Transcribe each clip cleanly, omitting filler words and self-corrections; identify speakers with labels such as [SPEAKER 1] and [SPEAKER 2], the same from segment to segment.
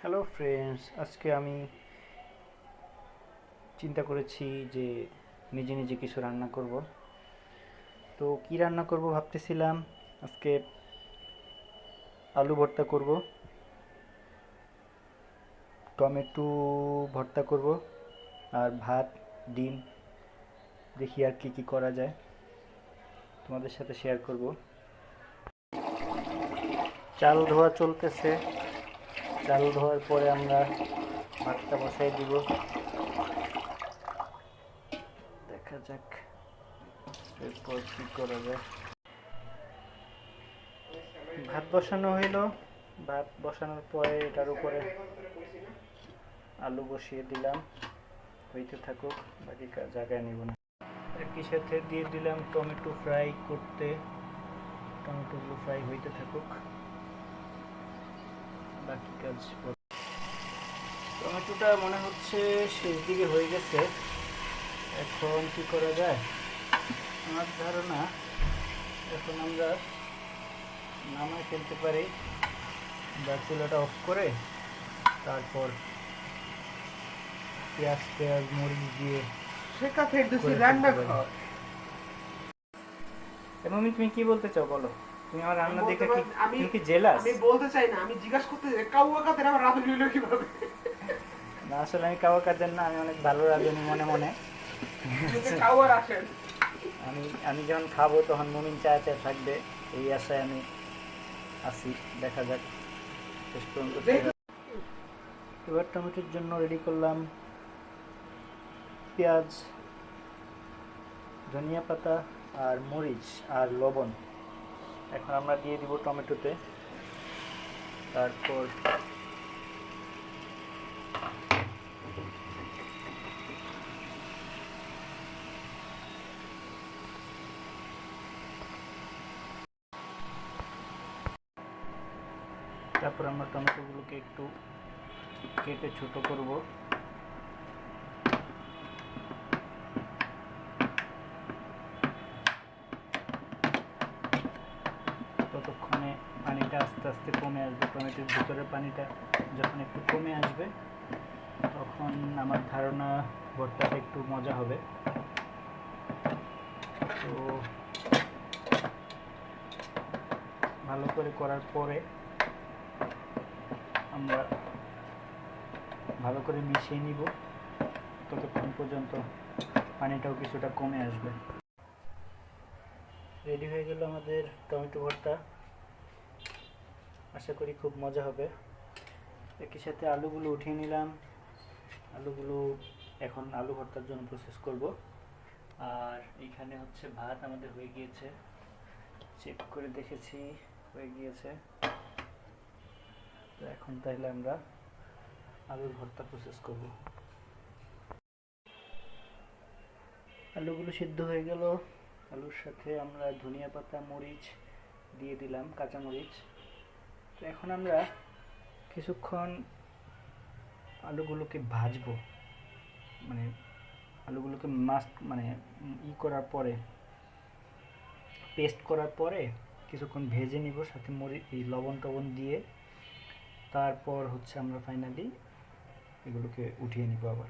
[SPEAKER 1] Hello friends, আজকে আমি চিন্তা করেছি যে নিজে নিজে কিছু রান্না করব। তো কি রান্না করব ভাবতেছিলাম, আজকে আলু ভর্তা করব, টমেটো ভর্তা করব, আর ভাত, ডিম, দেখি আর কি কি করা যায় তোমাদের সাথে শেয়ার করব। চাল ধোয়া চলতেছে, চাল ধোয়ার পরে আমরা ভাতটা বসাই দিব, দেখা যাক এরপর কি করা যায়। ভাত বসানো হইলো, ভাত বসানোর পরে এটার উপরে আলু বসিয়ে দিলাম, হইতে থাকুক, বাকি জায়গায় নিব না। একই সাথে দিয়ে দিলাম টমেটো ফ্রাই করতে, টমেটোগুলো ফ্রাই হইতে থাকুক, বাকি কাজ টমেটোটা মনে হচ্ছে শেষ দিকে হয়ে গেছে। এখন কি করা যায়, আমার ধারণা এখন আমরা নামায় ফেলতে পারি, বা চুলাটা অফ করে তারপর পেঁয়াজ পেঁয়াজ মরিচ দিয়ে এবং তুমি কি বলতে চাও বলো? তুমি আমার রান্না দেখে কি তুমি কি জেলাস?
[SPEAKER 2] আমি বলতে চাই না, আমি জিজ্ঞাসা করতে চাই কাউয়া কাদের আবার রাহুল হইলো কিভাবে?
[SPEAKER 1] না, আসলে আমি কাউয়া কাদের না, আমি অনেক ভালো রাঁধুনি মনে মনে।
[SPEAKER 2] কাউয়ার আসেন।
[SPEAKER 1] আমি আমি যখন খাবো তখন মুমিন চায়া চায়া থাকবে, এই আশায় আমি আসি, দেখা যাক শেষ পর্যন্ত। এবার টমেটোর জন্য রেডি করলাম পেঁয়াজ, ধনিয়া পাতা আর মরিচ আর লবণ। এখন আমরা দিয়ে দিব টমেটোতে, তারপর আমরা টমেটোগুলোকে একটু কেটে ছোট করব। ততক্ষণে পানিটা আস্তে আস্তে কমে আসবে, টমেটোর ভিতরের পানিটা যখন একটু কমে আসবে তখন আমার ধারণা ভর্তাটা একটু মজা হবে। তো ভালো করে করার পরে আমরা ভালো করে মিশিয়ে নিব, ততক্ষণ পর্যন্ত পানিটাও কিছুটা কমে আসবে। রেডি হয়ে গেল আমাদের টমেটো ভর্তা, আশা করি খুব মজা হবে। একই সাথে আলুগুলো উঠিয়ে নিলাম, আলুগুলো এখন আলু ভর্তার জন্য প্রসেস করব। আর এইখানে হচ্ছে ভাত আমাদের হয়ে গিয়েছে, চেক করে দেখেছি হয়ে গিয়েছে। তো এখন তাহলে আমরা আলুর ভর্তা প্রসেস করব। আলুগুলো সিদ্ধ হয়ে গেল, আলুর সাথে আমরা ধনিয়া পাতা মরিচ দিয়ে দিলাম, কাঁচা মরিচ। তো এখন আমরা কিছুক্ষণ আলুগুলোকে ভাজবো, মানে আলুগুলোকে মানে করার পরে, পেস্ট করার পরে কিছুক্ষণ ভেজে নিব, সাথে এই লবণ টবণ দিয়ে। তারপর হচ্ছে আমরা ফাইনালি এগুলোকে উঠিয়ে নিব আবার।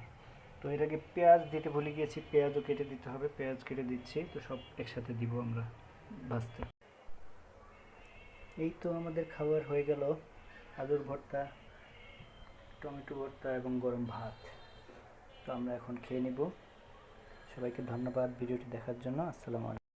[SPEAKER 1] তো এর আগে পেঁয়াজ দিতে ভুলে গিয়েছি, পেঁয়াজও কেটে দিতে হবে, পেঁয়াজ কেটে দিচ্ছি। তো সব একসাথে দিব আমরা ভাজতে। এই তো আমাদের খাবার হয়ে গেল, আলুর ভর্তা, টমেটো ভর্তা এবং গরম ভাত। তো আমরা এখন খেয়ে নিব। সবাইকে ধন্যবাদ ভিডিওটি দেখার জন্য। আসসালামু আলাইকুম।